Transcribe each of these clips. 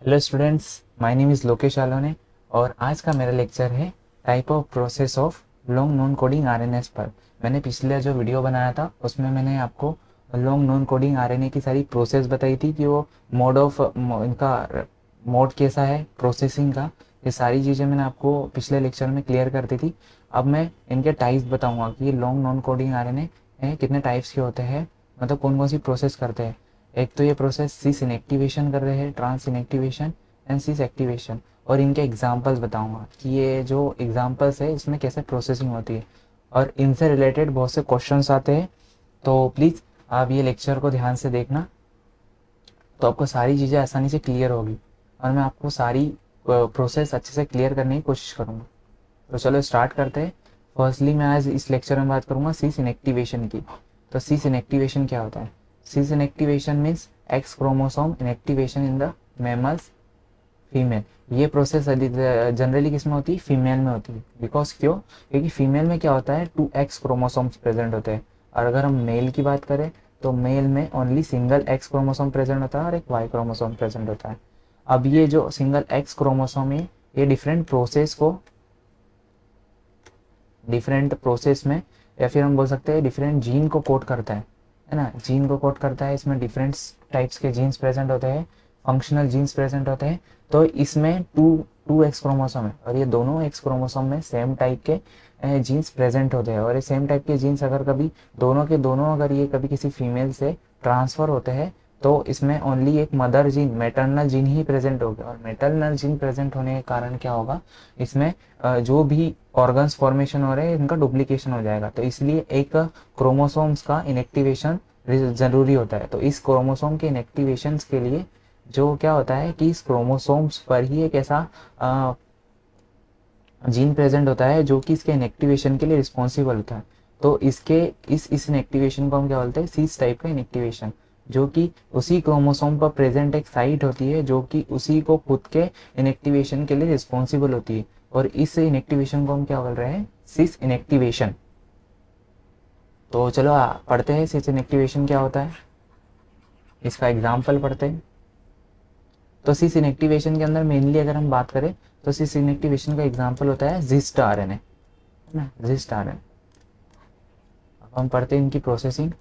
Hello students, my name is Lokesh आलोने और आज का मेरा लेक्चर है type of process of long non coding RNAs पर। मैंने पिछले जो वीडियो बनाया था उसमें मैंने आपको लॉन्ग नॉन कोडिंग आरएनए की सारी प्रोसेस बताई थी कि वो इनका मोड कैसा है प्रोसेसिंग का। ये सारी चीज़ें मैंने आपको पिछले लेक्चर में क्लियर कर दी थी। अब मैं इनके टाइप्स बताऊंगा कि ये लॉन्ग नॉन कोडिंग आरएनए कितने टाइप्स के होते हैं, मतलब कौन कौन सी प्रोसेस करते हैं। एक तो ये प्रोसेस सिस इनएक्टिवेशन कर रहे हैं, trans inactivation and cis activation, और इनके एग्जांपल्स बताऊंगा कि ये जो एग्जांपल्स है इसमें कैसे प्रोसेसिंग होती है और इनसे रिलेटेड बहुत से क्वेश्चंस आते हैं। तो प्लीज़ आप ये लेक्चर को ध्यान से देखना, तो आपको सारी चीज़ें आसानी से क्लियर होगी और मैं आपको सारी प्रोसेस अच्छे से क्लियर करने की कोशिश करूँगा। तो चलो स्टार्ट करते हैं। फर्स्टली मैं आज इस लेक्चर में बात करूँगा सिस इनएक्टिवेशन की। तो सिस इनएक्टिवेशन क्या होता है? सिस inactivation means X chromosome inactivation in the mammals female. ये प्रोसेस जनरली किसमें होती है? फीमेल में होती है। बिकॉज क्यों? क्योंकि फीमेल में क्या होता है, 2x क्रोमोसोम्स प्रेजेंट होते हैं, और अगर हम मेल की बात करें तो मेल में only single x chromosome present होता है और एक वाई क्रोमोसोम प्रेजेंट होता है। अब ये जो सिंगल एक्स क्रोमोसोम है ये डिफरेंट प्रोसेस में, या फिर हम बोल सकते हैं डिफरेंट जीन को कोड करता है ना, जीन को कोड करता है। इसमें डिफरेंट टाइप्स के जीन्स प्रेजेंट होते हैं, फंक्शनल जीन्स प्रेजेंट होते हैं। तो इसमें टू एक्स क्रोमोसोम है और ये दोनों एक्स क्रोमोसोम में सेम टाइप के जीन्स प्रेजेंट होते हैं, और ये सेम टाइप के जीन्स अगर कभी दोनों के दोनों अगर ये कभी किसी फीमेल से ट्रांसफर होते हैं तो इसमें ओनली एक मदर जीन, मेटरनल जीन ही प्रेजेंट होगा, और मेटरनल जीन प्रेजेंट होने के कारण क्या होगा, इसमें जो भी ऑर्गन्स फॉर्मेशन हो रहे हैं इनका डुप्लीकेशन हो जाएगा। तो इसलिए एक क्रोमोसोम्स का इनएक्टिवेशन जरूरी होता है। तो इस क्रोमोसोम के इनएक्टिवेशन के लिए जो क्या होता है कि इस क्रोमोसोम्स पर ही एक ऐसा जीन प्रेजेंट होता है जो कि इसके इनएक्टिवेशन के लिए रिस्पॉन्सिबल होता है। तो इसके इस इनएक्टिवेशन को हम क्या बोलते हैं? सीस टाइप का इनएक्टिवेशन, जो कि उसी क्रोमोसोम पर प्रेजेंट एक साइट होती है जो कि उसी को खुद के इनएक्टिवेशन के लिए रिस्पॉन्सिबल होती है, और इस इनएक्टिवेशन को हम क्या बोल रहे हैं? सिस इनएक्टिवेशन। तो चलो पढ़ते हैं सिस इनएक्टिवेशन क्या होता है, इसका एग्जाम्पल पढ़ते हैं। तो सिस इनएक्टिवेशन के अंदर मेनली अगर हम बात करें तो सिस इनएक्टिवेशन का एग्जाम्पल होता है जिस्ट आरएनए, है ना, जिस्ट आरएनए। अब हम पढ़ते हैं इनकी प्रोसेसिंग।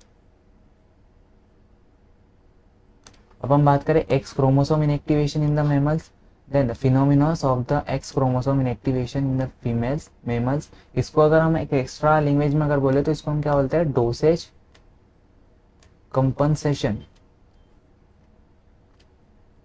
अब हम बात करें X chromosome inactivation in the mammals, then the phenomenons of the X chromosome inactivation in the females mammals. इसको अगर हम एक एक्स्ट्रा लैंग्वेज में अगर बोले तो इसको हम क्या बोलते हैं? Dosage compensation.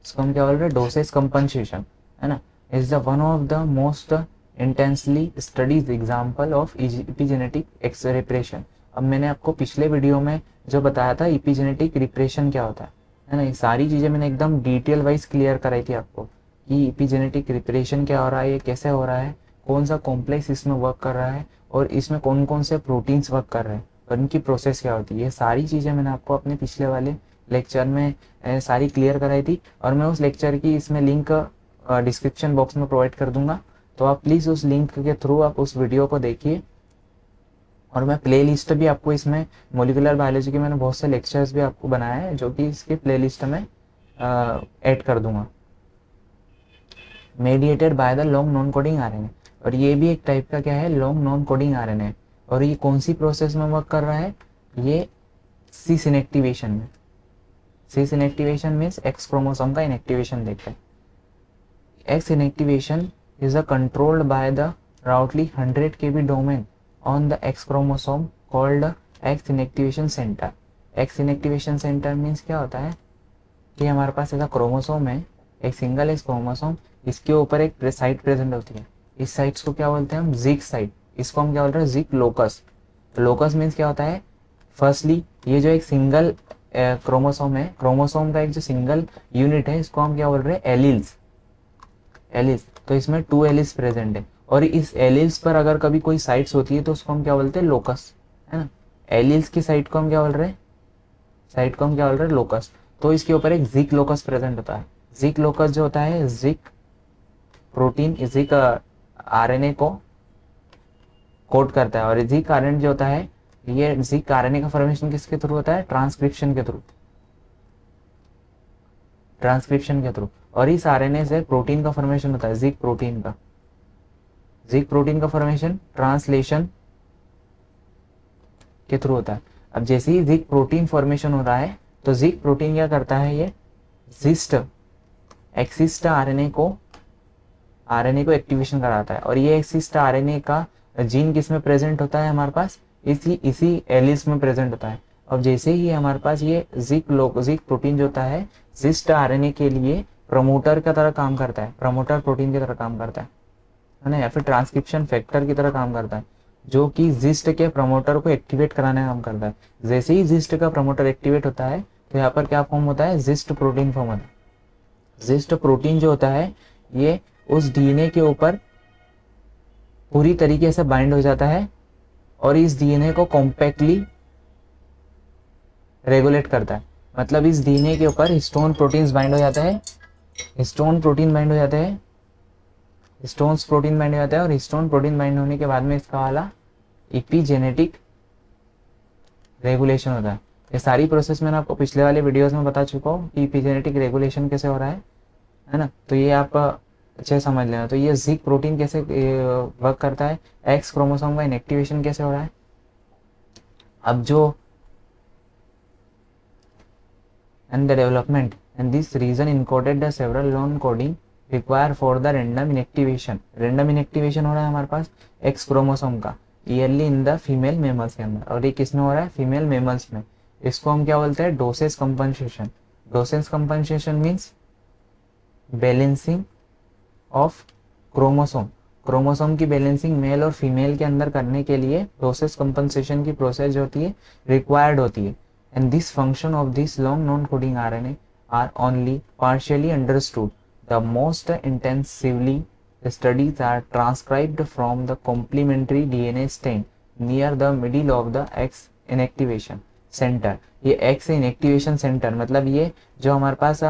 इसको हम क्या बोल रहे हैं? डोसेज कंपनसेशन, है ना। Is the one of the most intensely studies example of epigenetic X repression. अब मैंने आपको पिछले वीडियो में जो बताया था इपिजेनेटिक रिप्रेशन क्या होता है ना, ये सारी चीजें मैंने एकदम डिटेल वाइज क्लियर कराई थी आपको कि इपिजेनेटिक रिप्रेशन क्या हो रहा है, ये कैसे हो रहा है, कौन सा कॉम्प्लेक्स इसमें वर्क कर रहा है, और इसमें कौन कौन से प्रोटीन्स वर्क कर रहे हैं, और इनकी प्रोसेस क्या होती है। ये सारी चीजें मैंने आपको अपने पिछले वाले लेक्चर में सारी क्लियर कराई थी, और मैं उस लेक्चर की इसमें लिंक डिस्क्रिप्शन बॉक्स में प्रोवाइड कर दूंगा। तो आप प्लीज़ उस लिंक के थ्रू आप उस वीडियो को देखिए, और मैं प्ले लिस्ट भी आपको इसमें मोलिकुलर बायोलॉजी के मैंने बहुत से लेक्चर्स भी आपको बनाए हैं जो कि इसके प्ले लिस्ट में ऐड कर दूंगा। Mediated by the long non coding RNA, और ये भी एक टाइप का क्या है? Long non coding RNA. और ये कौन सी प्रोसेस में वर्क कर रहा है? ये सिस इनएक्टिवेशन में। सिस इनएक्टिवेशन मीन्स एक्स क्रोमोसोम का इनएक्टिवेशन देखते हैं। X inactivation is controlled by the roughly 100 kb domain on the X chromosome called X inactivation center. X inactivation center means क्या होता है कि हमारे पास ऐसा क्रोमोसोम है, एक सिंगल एक्स क्रोमोसोम, इसके ऊपर एक साइट प्रेजेंट होती है। इस साइट्स को क्या बोलते हैं हम? जिक साइट। इसको हम क्या बोल रहे हैं? जिक लोकस। लोकस मीन्स क्या होता है? फर्स्टली ये जो एक सिंगल क्रोमोसोम है, क्रोमोसोम का एक जो सिंगल यूनिट है, इसको हम क्या बोल रहे हैं? एलिल्स। एलिस। तो इसमें 2 एलिस प्रेजेंट है, और इस एलिल्स पर अगर कभी कोई साइट्स होती है तो उसको हम क्या बोलते हैं? लोकस, है ना। एलिल्स की साइट को हम क्या बोल रहे हैं? साइट को हम क्या बोल रहे हैं? लोकस। तो इसके ऊपर एक जिक लोकस प्रेजेंट होता है। जिक लोकस जो होता है, जिक प्रोटीन, जिक आरएनए को कोड करता है, और जिक आरएनए जो होता है, ये जिक आरएनए का फॉर्मेशन किसके थ्रू होता है? ट्रांसक्रिप्शन के थ्रू, ट्रांसक्रिप्शन के थ्रू। और इस आरएनए से प्रोटीन का फॉर्मेशन होता है, जिक प्रोटीन का। जिक प्रोटीन का फॉर्मेशन ट्रांसलेशन के थ्रू होता है। अब जैसे ही जिक प्रोटीन फॉर्मेशन हो रहा है तो जिक प्रोटीन क्या करता है, ये जिस्ट एक्सिस्ट आरएनए को एक्टिवेशन कराता है। और ये एक्सिस्ट आरएनए का जीन किस में प्रेजेंट होता है, हमारे पास इसी एलिल्स में प्रेजेंट होता है। अब जैसे ही हमारे पास ये जिक प्रोटीन जो होता है जिस्ट आरएनए के लिए प्रमोटर की तरह काम करता है, प्रमोटर प्रोटीन की तरह काम करता है ना, या फिर ट्रांसक्रिप्शन फैक्टर की तरह काम करता है, जो कि जिस्ट के प्रमोटर को एक्टिवेट कराने का काम करता है। जैसे ही जिस्ट का प्रमोटर एक्टिवेट होता है तो यहाँ पर क्या फॉर्म होता है, जिस्ट प्रोटीन फॉर्म होता है। जिस्ट प्रोटीन जो होता है ये उस डीएनए के ऊपर पूरी तरीके से बाइंड हो जाता है और इस डीएनए को कॉम्पैक्टली रेगुलेट करता है। मतलब इस डीएनए के ऊपर हिस्टोन प्रोटीन्स बाइंड हो जाता है, हिस्टोन प्रोटीन बाइंड हो जाता है, हिस्टोन्स प्रोटीन बाइंड हो जाता है। और हिस्टोन प्रोटीन बाइंड होने के बाद में इसका वाला एपिजेनेटिक रेगुलेशन होता है। ये सारी प्रोसेस मैंने आपको पिछले वाले वीडियोस में बता चुका हूँ कि एपिजेनेटिक रेगुलेशन कैसे हो रहा है ना। तो ये आप अच्छे समझ लेना। तो ये जिक प्रोटीन कैसे वर्क करता है, एक्स क्रोमोसोम का इनएक्टिवेशन कैसे हो रहा है। अब जो and the development and this region encoded the several non coding required for the random inactivation हो रहा है हमारे पास एक्स क्रोमोसोम का yearly in the female mammals के अंदर। और ये किसमें हो रहा है, फीमेल मेमल्स में। इसको हम क्या बोलते हैं, dosage compensation. Dosage compensation means balancing of chromosome. Chromosome की बैलेंसिंग मेल और फीमेल के अंदर करने के लिए डोसेज कंपनसेशन की प्रोसेस जो होती है रिक्वायर्ड होती है। And this function of this long non-coding RNA are only partially understood. The most intensively studies are transcribed from the complementary DNA strain near the middle of the X inactivation center. ये X inactivation center मतलब ये जो हमारे पास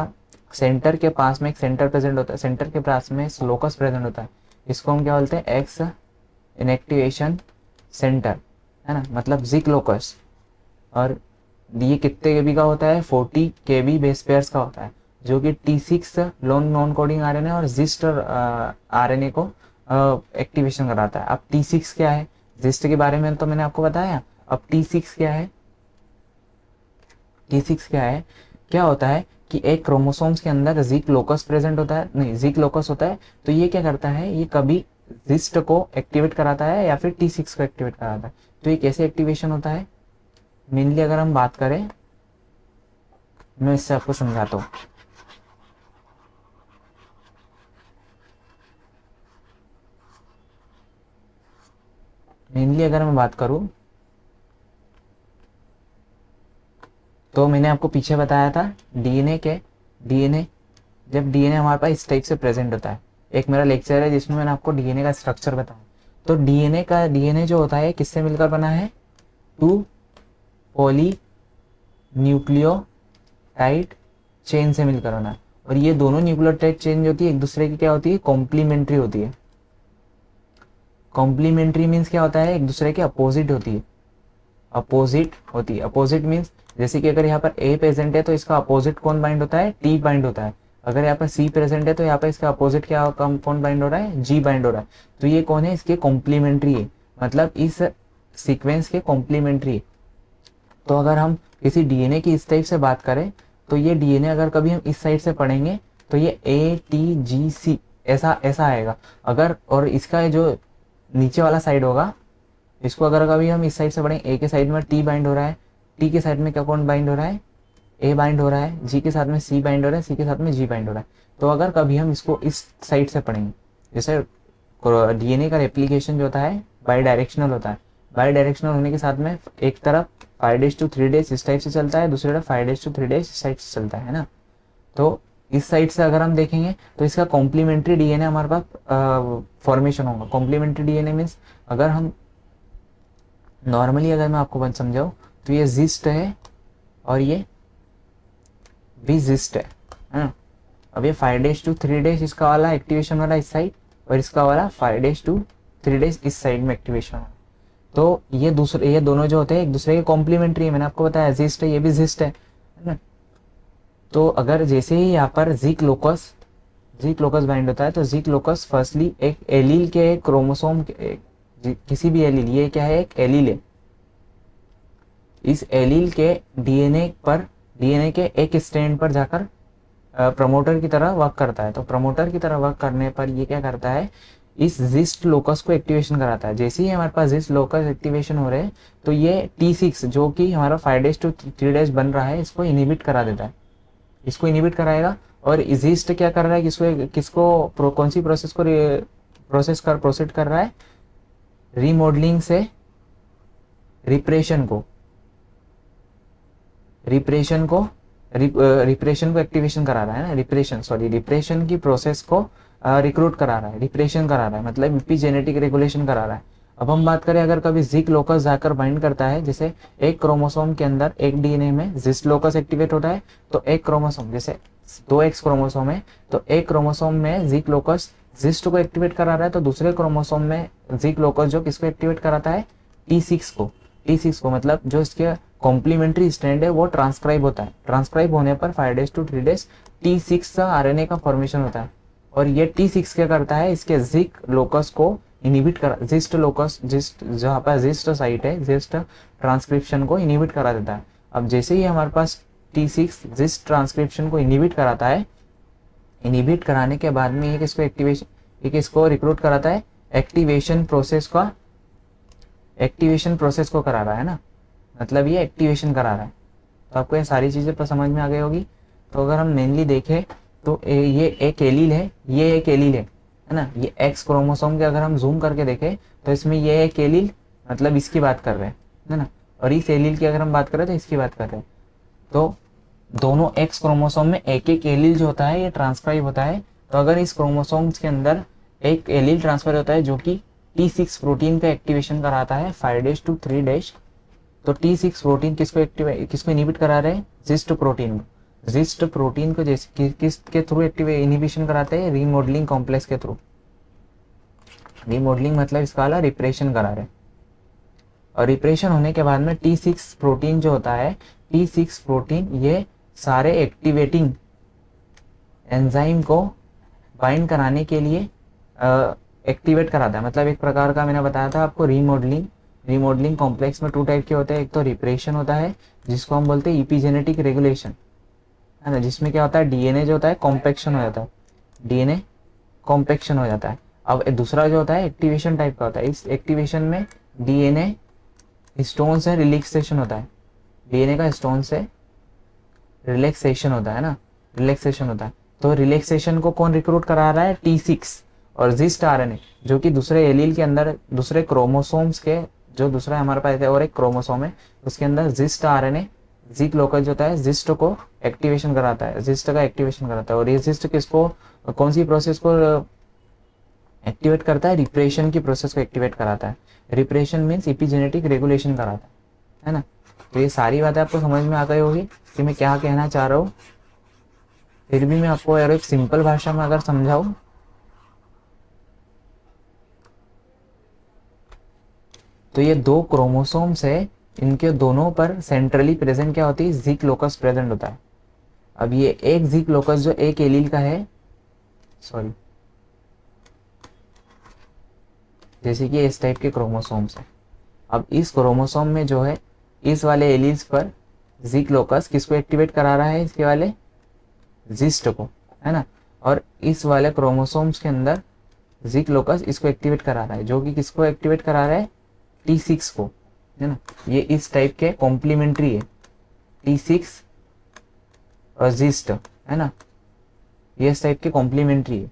centre के पास में एक centre present होता है, सेंटर के पास में लोकस प्रेजेंट होता है, इसको हम क्या बोलते हैं, X inactivation center, है ना, मतलब जिक लोकस। और ये कितने केबी का होता है, 40 केबी बेस पेयर्स का होता है, जो कि T6 long non coding RNA और जिस्ट आरएनए को एक्टिवेशन कराता है। अब T6 क्या है, जिस्ट के बारे में तो मैंने आपको बताया। अब T6 क्या है, T6 क्या है, क्या होता है कि एक क्रोमोसोम्स के अंदर जिक लोकस प्रेजेंट होता है, नहीं जिक लोकस होता है। तो ये क्या करता है, ये कभी जिस्ट को एक्टिवेट कराता है या फिर T6 को एक्टिवेट कराता है। तो ये कैसे एक्टिवेशन होता है, मेनली अगर हम बात करें, मैं इससे आपको समझाता हूँ। मेनली अगर मैं बात करूं तो मैंने आपको पीछे बताया था जब डीएनए हमारे पास इस टाइप से प्रेजेंट होता है। एक मेरा लेक्चर है जिसमें मैंने आपको डीएनए का स्ट्रक्चर बताया। तो डीएनए जो होता है किससे मिलकर बना है, 2 पॉली न्यूक्लियोटाइड चेन से मिलकर बना है। और ये दोनों न्यूक्लियोटाइड चेन जो होती है एक दूसरे की क्या होती है, कॉम्प्लीमेंट्री होती है। कॉम्प्लीमेंट्री मीन्स क्या होता है, एक दूसरे के अपोजिट होती है, अपोजिट मीन्स जैसे कि अगर यहाँ पर ए प्रेजेंट है तो इसका अपोजिट कौन बाइंड होता है, टी बाइंड होता है। अगर यहाँ पर सी प्रेजेंट है तो यहाँ पर इसका अपोजिट क्या कौन बाइंड हो रहा है, जी बाइंड हो रहा है। तो ये कौन है, इसके कॉम्प्लीमेंट्री है, मतलब इस सीक्वेंस के कॉम्प्लीमेंट्री है। तो अगर हम किसी डीएनए की इस टाइप से बात करें तो ये डीएनए अगर कभी हम इस साइड से पढ़ेंगे तो ये ATGC ऐसा आएगा। अगर और इसका जो नीचे वाला साइड होगा, इसको अगर कभी हम इस साइड से पढ़ें, ए के साइड में टी बाइंड हो रहा है, टी के साइड में क्या कौन बाइंड हो रहा है, ए बाइंड हो रहा है, जी के साथ में सी बाइंड हो रहा है, सी के साथ में जी बाइंड हो रहा है। तो अगर कभी हम इसको इस साइड से पढ़ेंगे, जैसे डीएनए का रेप्लिकेशन जो होता है बाई डायरेक्शनल होता है, बाई डायरेक्शनल होने के साथ में एक तरफ 5 days to 3 days इस टाइप से चलता है, दूसरी तरफ 5 days to 3 days इस साइड से चलता है ना। तो इस साइड से अगर हम देखेंगे तो इसका कॉम्प्लीमेंट्री डीएनए हमारे पास फॉर्मेशन होगा। कॉम्प्लीमेंट्री डीएनए मीन्स अगर हम नॉर्मली अगर मैं आपको समझाऊँ तो ये जिस्ट है और ये भी जिस्ट है ना। अब ये 5 days to 3 days इसका वाला एक्टिवेशन वाला इस साइड और इसका वाला 5 days to 3 days इस साइड में एक्टिवेशन है। तो ये दोनों जो होते हैं एक दूसरे के कॉम्प्लीमेंट्री है। मैंने आपको बताया जिस्ट है, ये भी जिस्ट है ना। तो अगर जैसे ही यहाँ पर जिक लोकस जिक लोकस बाइंड होता है तो जिक लोकस फर्स्टली एक एलील के क्रोमोसोम किसी भी एलील, ये क्या है, एक एलील है, इस एलील के डीएनए के एक स्ट्रैंड पर जाकर प्रमोटर की तरह वर्क करता है। तो प्रमोटर की तरह वर्क करने पर ये क्या करता है, इस जिस्ट लोकस को एक्टिवेशन कराता है। जैसे ही हमारे पास जिस्ट लोकस एक्टिवेशन हो रहे हैं तो ये T6 जो कि हमारा 5' to 3' बन रहा है, इसको इनिबिट करा देता है, इसको इनिबिट कराएगा। और जिस्ट क्या कर रहा है, कौन सी प्रोसेस को प्रोसीड कर रहा है, रीमॉडलिंग से रिप्रेशन को एक्टिवेशन करा रहा है ना, रिप्रेशन की प्रोसेस को रिक्रूट करा रहा है, रिप्रेशन करा रहा है, मतलब इपीजेनेटिक रेगुलेशन करा रहा है। अब हम बात करें, अगर कभी जिक लोकस जाकर बाइंड करता है, जैसे एक क्रोमोसोम के अंदर एक डीएनए में जिस्ट लोकस एक्टिवेट होता है, तो एक क्रोमोसोम, जैसे 2X क्रोमोसोम है, तो एक क्रोमोसोम में जिक लोकस जिस्ट को एक्टिवेट करा रहा है, तो दूसरे क्रोमोसोम में जिक लोकस जो किसको एक्टिवेट कराता है, T6 को, मतलब जो इसके कॉम्प्लीमेंट्री स्ट्रैंड है वो ट्रांसक्राइब होता है। ट्रांसक्राइब होने पर 5' to 3' T6 का आरएनए का फॉर्मेशन होता है। और ये T6 क्या करता है, इसके जिक लोकस को इनिबिट करा, जिस्ट जहाँ पर जिस्ट साइट है, जिस्ट ट्रांसक्रिप्शन को इनिबिट करा देता है। अब जैसे ही हमारे पास T6 जिस्ट ट्रांसक्रिप्शन को इनिबिट कराता है, इनिबिट कराने के बाद में ये किसको रिक्रूट कराता है, एक्टिवेशन प्रोसेस को करा रहा है ना, मतलब ये एक्टिवेशन करा रहा है। तो आपको ये सारी चीज़ें पर समझ में आ गई होगी। तो अगर हम मेनली देखें तो ये एक एलील है, ये एक एलील है ना, ये एक्स क्रोमोसोम के अगर हम जूम करके देखें तो इसमें ये एक एलील, मतलब इसकी बात कर रहे हैं, है ना, और इस एलील की अगर हम बात करें तो इसकी बात कर रहे हैं। तो दोनों एक्स क्रोमोसोम में एक एक एलील जो होता है ये ट्रांसक्राइब होता है। तो अगर इस क्रोमोसोम्स के अंदर एक एलील ट्रांसफर होता है जो कि T6 प्रोटीन का एक्टिवेशन कराता है 5' to 3', तो T6 प्रोटीन किसको इनिबिट करा रहे हैं, जिस्ट प्रोटीन को जैसे किसके थ्रू इनिबिशन कराते हैं, रीमॉडलिंग कॉम्प्लेक्स के थ्रू। रीमॉडलिंग मतलब इसका वाला रिप्रेशन करा रहे हैं। और रिप्रेशन होने के बाद में T6 प्रोटीन जो होता है, T6 प्रोटीन ये सारे एक्टिवेटिंग एंजाइम को बाइंड कराने के लिए एक्टिवेट कराता है। मतलब एक प्रकार का मैंने बताया था आपको रीमॉडलिंग कॉम्प्लेक्स में 2 टाइप के होते हैं। एक तो रिप्रेशन होता है जिसको हम बोलते हैं इपीजेनेटिक रेगुलेशन, है ना, जिसमें क्या होता है, डीएनए जो होता है कॉम्पैक्शन हो जाता है। अब दूसरा जो होता है एक्टिवेशन टाइप का होता है। इस एक्टिवेशन में डीएनए स्टोन से रिलैक्सेशन होता है, डीएनए का स्टोन से रिलैक्सेशन होता है ना, रिलैक्सेशन होता है। तो रिलैक्सेशन को कौन रिक्रूट करा रहा है, T6 और जिस्ट आरएनए, जो कि दूसरे एलील के अंदर दूसरे क्रोमोसोम्स के, जो दूसरा हमारे पास है और एक क्रोमोसोम है उसके अंदर जिस्ट आरएनए जिक लोकस जो होता है जिस्ट को एक्टिवेशन कराता है, जिस्ट का एक्टिवेशन कराता है। और ये जिस्ट किसको, कौन सी प्रोसेस को एक्टिवेट करता है, रिप्रेशन की प्रोसेस को एक्टिवेट कराता है। रिप्रेशन मीन्स इपीजेनेटिक रेगुलेशन कराता है ना। तो ये सारी बातें आपको समझ में आ गई होगी कि मैं क्या कहना चाह रहा हूँ। फिर भी मैं आपको यार एक सिंपल भाषा में अगर समझाऊं तो ये 2 क्रोमोसोम्स है, इनके दोनों पर सेंट्रली प्रेजेंट क्या होती है, जिक लोकस प्रेजेंट होता है। अब ये एक जिक लोकस जो एक एलील का है, सॉरी, जैसे कि इस टाइप के क्रोमोसोम्स है। अब इस क्रोमोसोम में जो है इस वाले एलील्स पर जिक लोकस किसको एक्टिवेट करा रहा है, इसके वाले जिस्ट को, है ना। और इस वाले क्रोमोसोम्स के अंदर जिक लोकस इसको एक्टिवेट करा रहा है, जो कि किसको एक्टिवेट करा रहा है, T6 को, है ना। ये इस टाइप के कॉम्प्लीमेंट्री है, T6 और जिस्ट, है ना, ये इस टाइप के कॉम्प्लीमेंट्री है।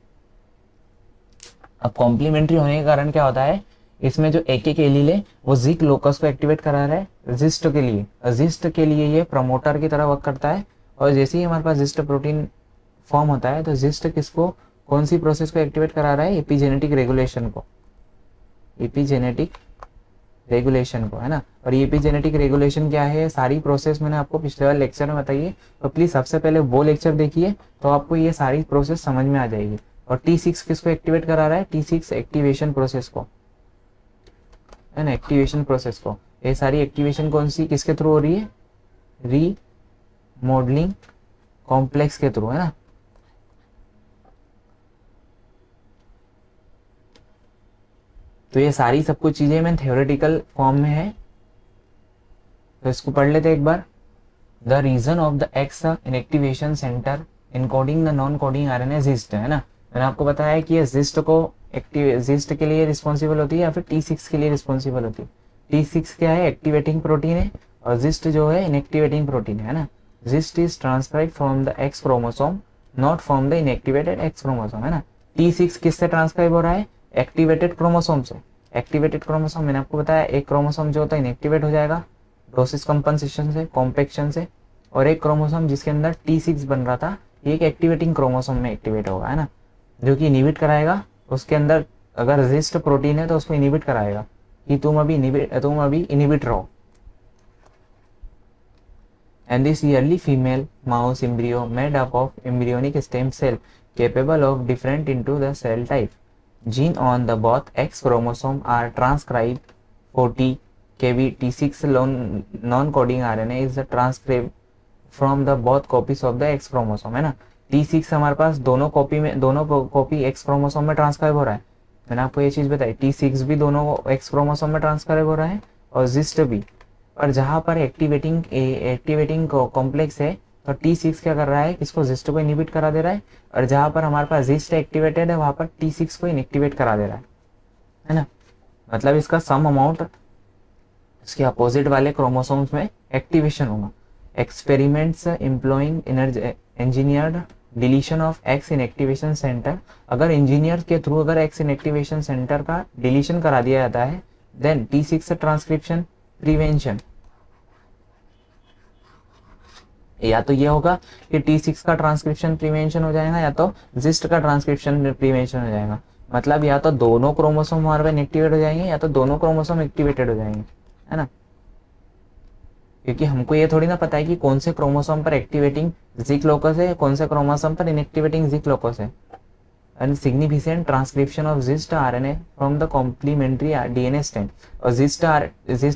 अब कॉम्प्लीमेंट्री होने के कारण क्या होता है, इसमें जो एक एक एलील है वो जिक लोकस को एक्टिवेट करा रहा है जिस्ट के लिए, जिस्ट के लिए ये प्रमोटर की तरह वर्क करता है। और जैसे ही हमारे पास जिस्ट प्रोटीन फॉर्म होता है तो जिस्ट किसको, कौन सी प्रोसेस को एक्टिवेट करा रहा है, एपिजेनेटिक रेगुलेशन को, है ना। और ये एपिजेनेटिक रेगुलेशन क्या है, सारी प्रोसेस मैंने आपको पिछले वाले लेक्चर में बताई है। तो प्लीज सबसे पहले वो लेक्चर देखिए तो आपको ये सारी प्रोसेस समझ में आ जाएगी। और T6 किसको एक्टिवेट करा रहा है, T6 एक्टिवेशन प्रोसेस को, है ना, एक्टिवेशन प्रोसेस को। ये सारी एक्टिवेशन कौन सी किसके थ्रू हो रही है, रीमॉडलिंग कॉम्प्लेक्स के थ्रू, है ना। तो ये सारी सब कुछ चीज़ें मैं थ्योरेटिकल फॉर्म में है, तो इसको पढ़ लेते एक बार। The region of the X inactivation centre encoding the non coding RNA Xist, है ना। मैंने आपको बताया कि ये जिस्ट को जिस्ट के लिए रिस्पॉन्सिबल होती है या फिर T6 के लिए रिस्पॉन्सिबल होती है। T6 क्या है, एक्टिवेटिंग प्रोटीन है, और जिस्ट जो है इनएक्टिवेटिंग प्रोटीन है ना। Gist is transcribe from the X chromosome not from the inactivated x chromosome, है ना। T6 किससे ट्रांसक्राइब हो रहा है, एक्टिवेटेड क्रोमोसोम से। एक्टिवेटेड क्रोमोसोम मैंने आपको बताया, एक क्रोमोसोम जो होता है इनएक्टिवेट हो जाएगा प्रोसेस कंपनसेशन से, कॉम्पेक्शन से, और एक क्रोमोसोम जिसके अंदर T6 बन रहा था ये एक एक्टिवेटिंग क्रोमोसोम में एक्टिवेट होगा, है ना, जो कि इनिबिट कराएगा उसके अंदर। अगर रेजिस्ट प्रोटीन है तो उसको इनिबिट कराएगा कि तुम अभी इनिबिट रहो। And this early female mouse embryo made up of embryonic stem cell capable of different into the cell type. Gene on the both X chromosome are transcribed 40 kb T6 non-coding RNA is transcribed from the both copies of the X chromosome, है ना। T6 हमारे पास दोनों copy X chromosome में transcribe हो रहा है। मैंने आपको ये चीज बताई, T6 भी दोनों X क्रोमोसोम में ट्रांसक्राइब हो रहा है और जिस्ट भी। और जहां पर एक्टिवेटिंग कॉम्प्लेक्स है तो T6 क्या कर रहा है, किसको, जिस्ट को इनिबिट करा दे रहा है, और जहां पर हमारे पास जिस्ट एक्टिवेटेड है वहां पर T6 को इनएक्टिवेट करा दे रहा है ना। मतलब इसका सम अमाउंट इसके अपोजिट वाले क्रोमोसोम्स में एक्टिवेशन होगा। Experiments employing engineered deletion of x inactivation centre, अगर इंजीनियर के थ्रू अगर एक्स इनएक्टिवेशन सेंटर का डिलीशन करा दिया जाता है देन T6 ट्रांसक्रिप्शन प्रिवेंशन, या तो ये होगा कि T6 का ट्रांसक्रिप्शन प्रिवेंशन हो जाएगा या तो जिस्ट का ट्रांसक्रिप्शन प्रिवेंशन हो जाएगा। मतलब या तो दोनों क्रोमोसोम हमारे पे इनएक्टिवेट हो जाएंगे या तो दोनों क्रोमोसोम एक्टिवेटेड हो जाएंगे, है ना। क्योंकि हमको ये थोड़ी ना पता है कि कौन से क्रोमोसोम पर एक्टिवेटिंग जिक लोकस है, कौन से क्रोमोसोम पर इनएक्टिवेटिंग जिक लोकस है। And significant transcription of Xist RNA from the complementary DNA strand, और जिस्ट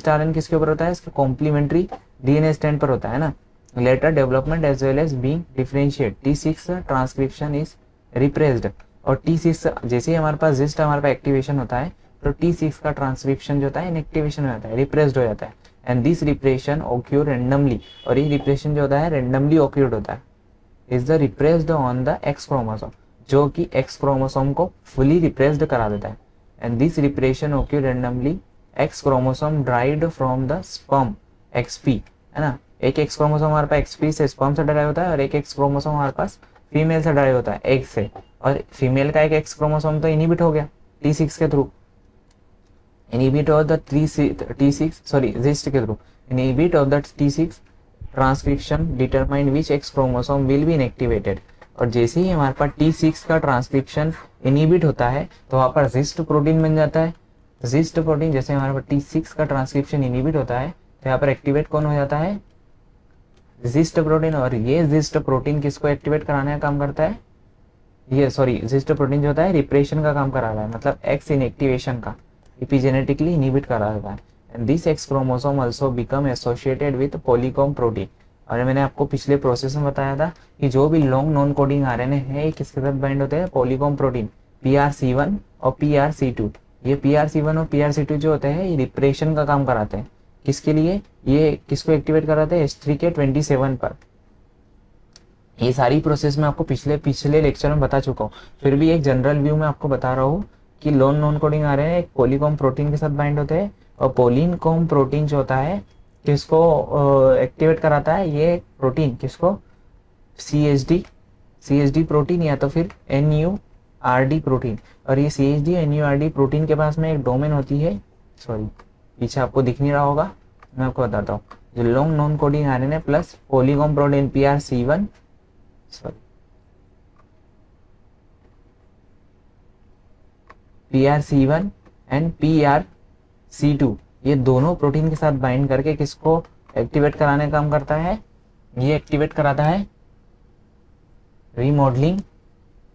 आरएनए किसके ऊपर होता है, इसके कॉम्प्लीमेंट्री डीएनए स्ट्रैंड पर होता है ना। Later development as well as being differentiate T6 transcription is repressed, और T6 जैसे ही हमारे पास जिस्ट हमारे पास एक्टिवेशन होता है तो T6 का ट्रांसक्रिप्शन जो होता है इनएक्टिवेशन हो जाता है, रिप्रेस्ड हो जाता है। And this repression occur randomly, और ये रिप्रेशन जो होता है रैंडमली ऑक्यूर्ड होता है, is the repressed on the X chromosome, जो कि एक्स क्रोमोसोम को फुली रिप्रेस्ड करा देता है। And this repression occur randomly x chromosome derived from the sperm XP, है ना। एक एक्स क्रोमोसोम हमारे पास XP से स्पर्म से ड्राइव होता है और एक एक्स क्रोमोसोम हमारे पास फीमेल से ड्राइव होता है एग से, और फीमेल का एक एक्स क्रोमोसोम तो इनिबिट हो गया T6 के through, inhibit of the T6 sorry Xist के through, inhibit of the T6 transcription determine which X chromosome will be inactivated, और जैसे ही हमारे पास T6 का ट्रांसक्रिप्शन इनिबिट होता है तो वहां पर जिस्ट प्रोटीन बन जाता है। जिस्ट प्रोटीन जैसे हमारे पास T6 का ट्रांसक्रिप्शन इनिबिट होता है तो यहाँ पर एक्टिवेट कौन हो जाता है, जिस्ट प्रोटीन। और ये जिस्ट प्रोटीन किसको एक्टिवेट कराने का काम करता है, ये सॉरी जिस्ट प्रोटीन जो होता है रिप्रेशन का काम करा रहा है, मतलब एक्स इनएक्टिवेशन का एपिजेनेटिकली इनिबिट करा देता है। And this X chromosome also become associated with polycomb protein, और मैंने आपको पिछले प्रोसेस में बताया था कि जो भी लॉन्ग नॉन कोडिंग आरएनए है ये किसके साथ बाइंड होते हैं, पॉलीकॉम प्रोटीन PRC1 और PRC2। ये PRC1 और PRC2 जो होते हैं ये रिप्रेशन का काम कराते हैं, किसके लिए, ये किसको एक्टिवेट कराते हैं, H3K27 पर। ये सारी प्रोसेस मैं आपको पिछले लेक्चर में बता चुका हूँ, फिर भी एक जनरल व्यू में आपको बता रहा हूँ कि लॉन्ग नॉन कोडिंग आरएनए एक पॉलीकॉम प्रोटीन के साथ बाइंड होते हैं, और पॉलीकॉम प्रोटीन जो होता है किसको एक्टिवेट कराता है, ये प्रोटीन किसको, CHD प्रोटीन या तो फिर NURD प्रोटीन। और ये CHD NURD प्रोटीन के पास में एक डोमेन होती है, सॉरी पीछे आपको दिख नहीं रहा होगा, मैं आपको बताता हूँ। जो long non coding RNA plus polycomb protein PRC1 and PRC2 ये दोनों प्रोटीन के साथ बाइंड करके किसको एक्टिवेट कराने का काम करता है, ये एक्टिवेट कराता है रीमॉडलिंग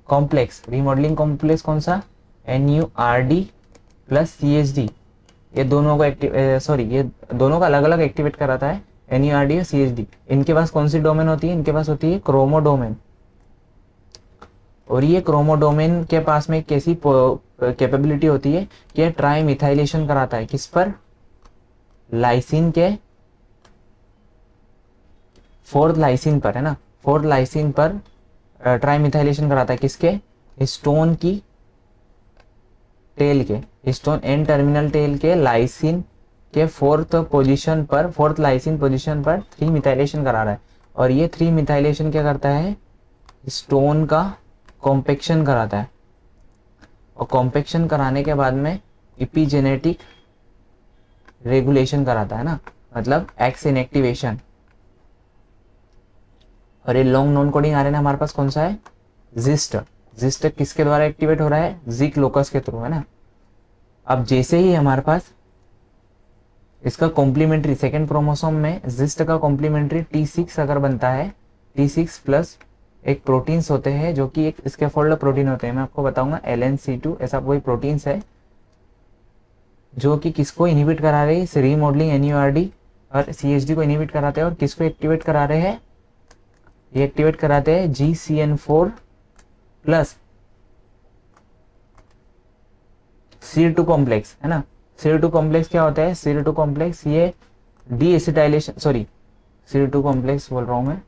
कॉम्प्लेक्स। रीमॉडलिंग कॉम्प्लेक्स कौन सा, NURD प्लस CHD, ये दोनों को ये दोनों का अलग अलग एक्टिवेट कराता है NURD और CHD। इनके पास कौन सी डोमेन होती है, इनके पास होती है क्रोमोडोमेन। और ये क्रोमोडोमेन के पास में कैसी कैपेबिलिटी होती है कि ट्राई मिथाइलेशन कराता है, किस पर, लाइसिन के फोर्थ लाइसिन पर, है ना, फोर्थ लाइसिन पर ट्राई मिथाइलेशन कराता है, किसके, हिस्टोन की टेल के, हिस्टोन एन टर्मिनल टेल के लाइसिन के फोर्थ लाइसिन पोजीशन पर 3 मिथाइलेशन करा रहा है। और ये 3 मिथाइलेशन क्या करता है, हिस्टोन का कॉम्पेक्शन कराता है, और कॉम्पेक्शन कराने के बाद में इपिजेनेटिक रेगुलेशन कराता है ना, मतलब एक्स इनएक्टिवेशन। और ये लॉन्ग नॉन कोडिंग आरएनए हमारे पास कौन सा है, जिस्ट। जिस्ट किसके द्वारा एक्टिवेट हो रहा है, जिक लोकस के थ्रू, है ना। अब जैसे ही हमारे पास इसका कॉम्प्लीमेंट्री सेकेंड क्रोमोसोम में जिस्ट का कॉम्प्लीमेंट्री T6 अगर बनता है, T6 प्लस एक प्रोटीन्स होते हैं जो कि एक स्कैफोल्ड प्रोटीन होते हैं, मैं आपको बताऊंगा LNC2, ऐसा कोई प्रोटीन्स है जो कि किसको इनहिबिट करा रहे हैं, रीमॉडलिंग NURD और CHD को इनहिबिट कराते हैं। और किसको एक्टिवेट करा रहे हैं, ये एक्टिवेट कराते हैं GCN4 प्लस CR2 कॉम्प्लेक्स, है ना। CR2 कॉम्प्लेक्स क्या होता है, CR2 कॉम्प्लेक्स ये डीएसिटाइलेशन, सॉरी CR2 कॉम्प्लेक्स बोल रहा हूं मैं,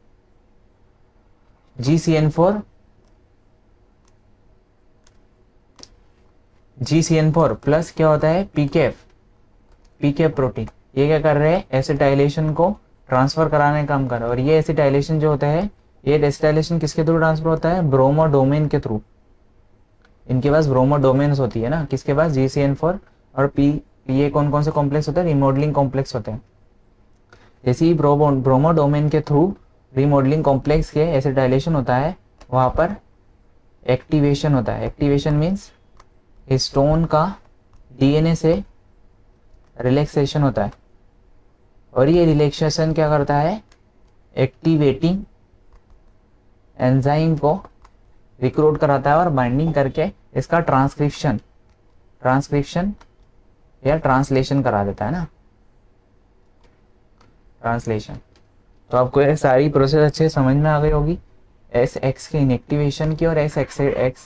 GCN4 प्लस क्या होता है, PKF प्रोटीन। ये क्या कर रहे हैं, एसिटाइलेशन को ट्रांसफर कराने का काम कर रहे हैं। और ये एसिटाइलेशन जो होता है, ये एसिटाइलेशन किसके थ्रू ट्रांसफर होता है, ब्रोमोडोमेन के थ्रू। इनके पास ब्रोमोडोमेन्स होती है ना, किसके पास, GCN4 और ये कौन कौन से कॉम्प्लेक्स होते हैं, रिमॉडलिंग कॉम्प्लेक्स होते हैं। जैसे ही ब्रोमोडोमेन के थ्रू रिमॉडलिंग कॉम्प्लेक्स के एसिटाइलेशन होता है, वहां पर एक्टिवेशन होता है। एक्टिवेशन मीन्स हिस्टोन का DNA से रिलैक्सेशन होता है। और ये रिलैक्सेशन क्या करता है, एक्टिवेटिंग एंजाइम को रिक्रूट कराता है और बाइंडिंग करके इसका ट्रांसक्रिप्शन या ट्रांसलेशन करा देता है ना, ट्रांसलेशन। तो आपको ये सारी प्रोसेस अच्छे समझ में आ गई होगी, SX के इनएक्टिवेशन की और SX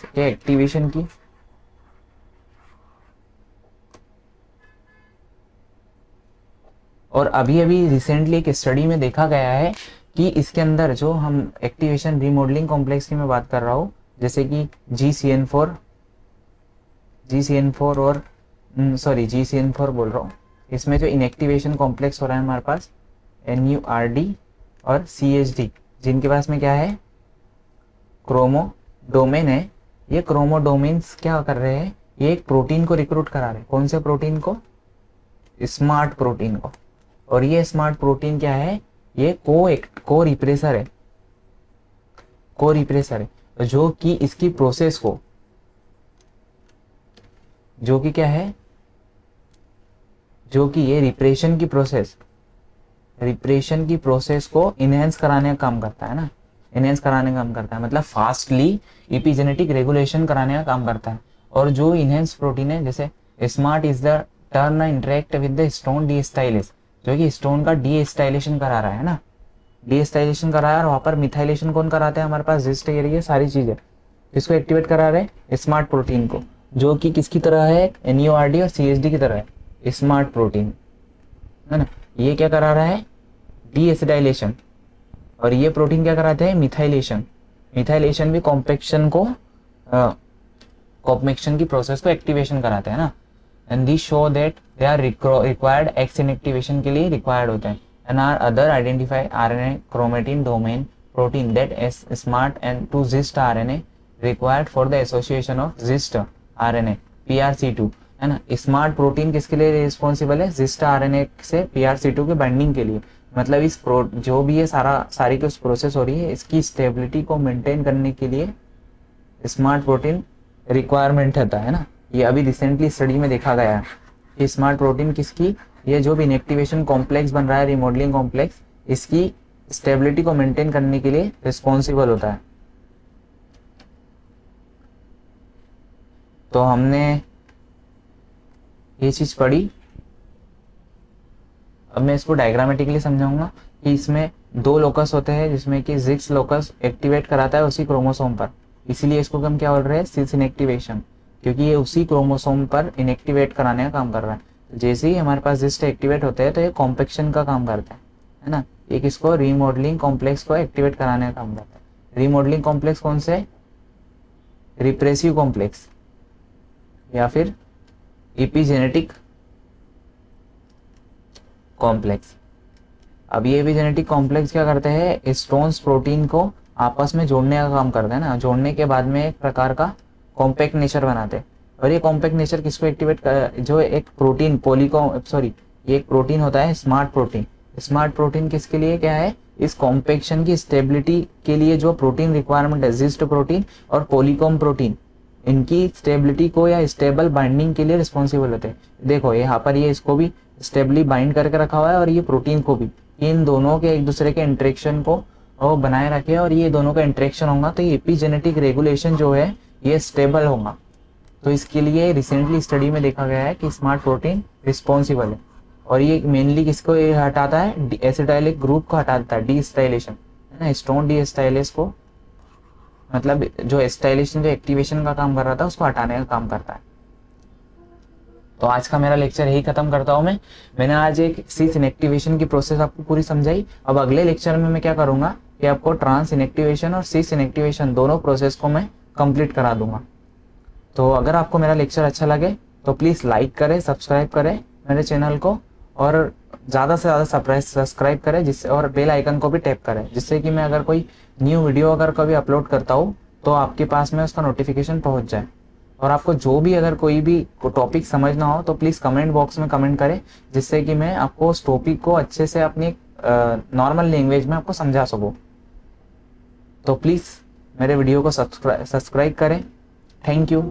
के एक्टिवेशन की। और अभी अभी रिसेंटली एक स्टडी में देखा गया है कि इसके अंदर जो हम एक्टिवेशन रीमॉडलिंग कॉम्प्लेक्स की मैं बात कर रहा हूँ, जैसे कि GCN4 और GCN4 बोल रहा हूँ, इसमें जो इनएक्टिवेशन कॉम्प्लेक्स हो रहा है हमारे पास NURD और CHD, जिनके पास में क्या है, क्रोमोडोमेन है। ये क्रोमोडोमेन्स क्या कर रहे हैं, ये एक प्रोटीन को रिक्रूट करा रहे हैं। कौन से प्रोटीन को, स्मार्ट प्रोटीन को। और ये स्मार्ट प्रोटीन क्या है, ये को रिप्रेसर है, जो कि इसकी प्रोसेस को, जो कि क्या है, जो कि ये रिप्रेशन की प्रोसेस को इनहेंस कराने का काम करता है ना, मतलब फास्टली इपिजेनेटिक रेगुलेशन कराने का काम करता है। और जो इनहेंस प्रोटीन है, जैसे smart is the turn interact with the stone deacetylase, जो कि स्टोन का डीएस्टाइलेशन करा रहा है ना, डीएस्टाइलेशन करा रहा है। और वहां पर मिथाइलेशन कौन कराता है, हमारे पास जिस्ट ये सारी चीजें इसको एक्टिवेट करा रहे हैं, स्मार्ट प्रोटीन को, जो कि किसकी तरह है, NURD और CHD की तरह है, स्मार्ट प्रोटीन, है ना। ये क्या करा रहा है, डीएसिटाइलेशन। और ये प्रोटीन क्या कराते हैं, मिथाइलेशन भी कॉम्पेक्शन की प्रोसेस को एक्टिवेशन कराते हैं ना। And this show that they are required X inactivation के लिए रिक्वायर्ड होते हैं। And are other identify RNA chromatin domain protein that as smart and to Xist RNA required for the association of Xist RNA PRC2, है ना। Smart protein किसके लिए responsible है, gist RNA से PRC2 के बाइंडिंग के लिए। मतलब जो भी ये सारी कुछ प्रोसेस हो रही है, इसकी स्टेबिलिटी को मेंटेन करने के लिए स्मार्ट प्रोटीन रिक्वायरमेंट होता है ना। ये अभी रिसेंटली स्टडी में देखा गया है कि स्मार्ट प्रोटीन किसकी, ये जो भी इनएक्टिवेशन कॉम्प्लेक्स बन रहा है, रिमॉडलिंग कॉम्प्लेक्स, इसकी स्टेबिलिटी को मेंटेन करने के लिए रिस्पॉन्सिबल होता है। तो हमने ये चीज पढ़ी। अब मैं इसको डायग्रामेटिकली समझाऊंगा कि इसमें 2 लोकस होते हैं, जिसमें कि जिक्स लोकस एक्टिवेट कराता है उसी क्रोमोसोम पर, इसीलिए इसको हम क्या बोल रहे हैं, सिस इनएक्टिवेशन, क्योंकि ये उसी क्रोमोसोम पर इनएक्टिवेट कराने का काम कर रहा है। जैसे ही हमारे पास जिस्ट एक्टिवेट होते हैं तो ये कॉम्पेक्शन का काम करता है ना, एक इसको रीमॉडलिंग कॉम्प्लेक्स को एक्टिवेट कराने का काम करता है। रीमॉडलिंग कॉम्प्लेक्स कौन से, रिप्रेसिव कॉम्प्लेक्स या फिर एपिजेनेटिक कॉम्प्लेक्स। अब ये एपिजेनेटिक कॉम्प्लेक्स क्या करते हैं, हिस्टोन्स प्रोटीन को आपस में जोड़ने का काम करते हैं ना, जोड़ने के बाद में एक प्रकार का कॉम्पैक्ट नेचर बनाते हैं। और ये कॉम्पैक्ट नेचर किसको एक्टिवेट कर, जो एक प्रोटीन ये एक प्रोटीन होता है स्मार्ट प्रोटीन। स्मार्ट प्रोटीन किसके लिए क्या है, इस कॉम्पैक्शन की स्टेबिलिटी के लिए जो प्रोटीन रिक्वायरमेंट है, जिस्ट प्रोटीन और पॉलीकॉम प्रोटीन, इनकी स्टेबिलिटी को या स्टेबल बाइंडिंग के लिए रिस्पॉन्सिबल होते हैं। देखो यहाँ पर ये इसको भी स्टेबली बाइंड करके रखा हुआ है और ये प्रोटीन को भी, इन दोनों के एक दूसरे के इंटरेक्शन को वो बनाए रखे और ये दोनों का इंटरेक्शन होगा तो ये एपिजेनेटिक रेगुलेशन जो है ये स्टेबल होगा। तो इसके लिए रिसेंटली स्टडी में देखा गया है कि स्मार्ट प्रोटीन रिस्पॉन्सिबल है और ये मेनली किसको ये हटाता है, एसिटाइलिक ग्रुप को हटाता है, डी स्टाइलेशन है ना, हिस्टोन डी स्टाइलेस को, मतलब जो एस्टाइलेशन जो एक्टिवेशन का काम कर रहा था उसको हटाने का काम करता है। तो आज का मेरा लेक्चर यही खत्म करता हूँ मैंने आज एक सिस इनएक्टिवेशन की प्रोसेस आपको पूरी समझाई। अब अगले लेक्चर में मैं क्या करूंगा कि आपको ट्रांस इनएक्टिवेशन और सिस इनएक्टिवेशन दोनों प्रोसेस को मैं कंप्लीट करा दूंगा। तो अगर आपको मेरा लेक्चर अच्छा लगे तो प्लीज लाइक करें, सब्सक्राइब करें मेरे चैनल को और ज़्यादा से ज़्यादा सब्सक्राइब करें जिससे, और बेल आइकन को भी टैप करें जिससे कि मैं अगर कोई न्यू वीडियो अगर कभी अपलोड करता हूँ तो आपके पास में उसका नोटिफिकेशन पहुँच जाए। और आपको जो भी अगर कोई भी टॉपिक समझना हो तो प्लीज़ कमेंट बॉक्स में कमेंट करें जिससे कि मैं आपको उस टॉपिक को अच्छे से अपनी नॉर्मल लैंग्वेज में आपको समझा सकूँ। तो प्लीज़ मेरे वीडियो को सब्सक्राइब करें। Thank you.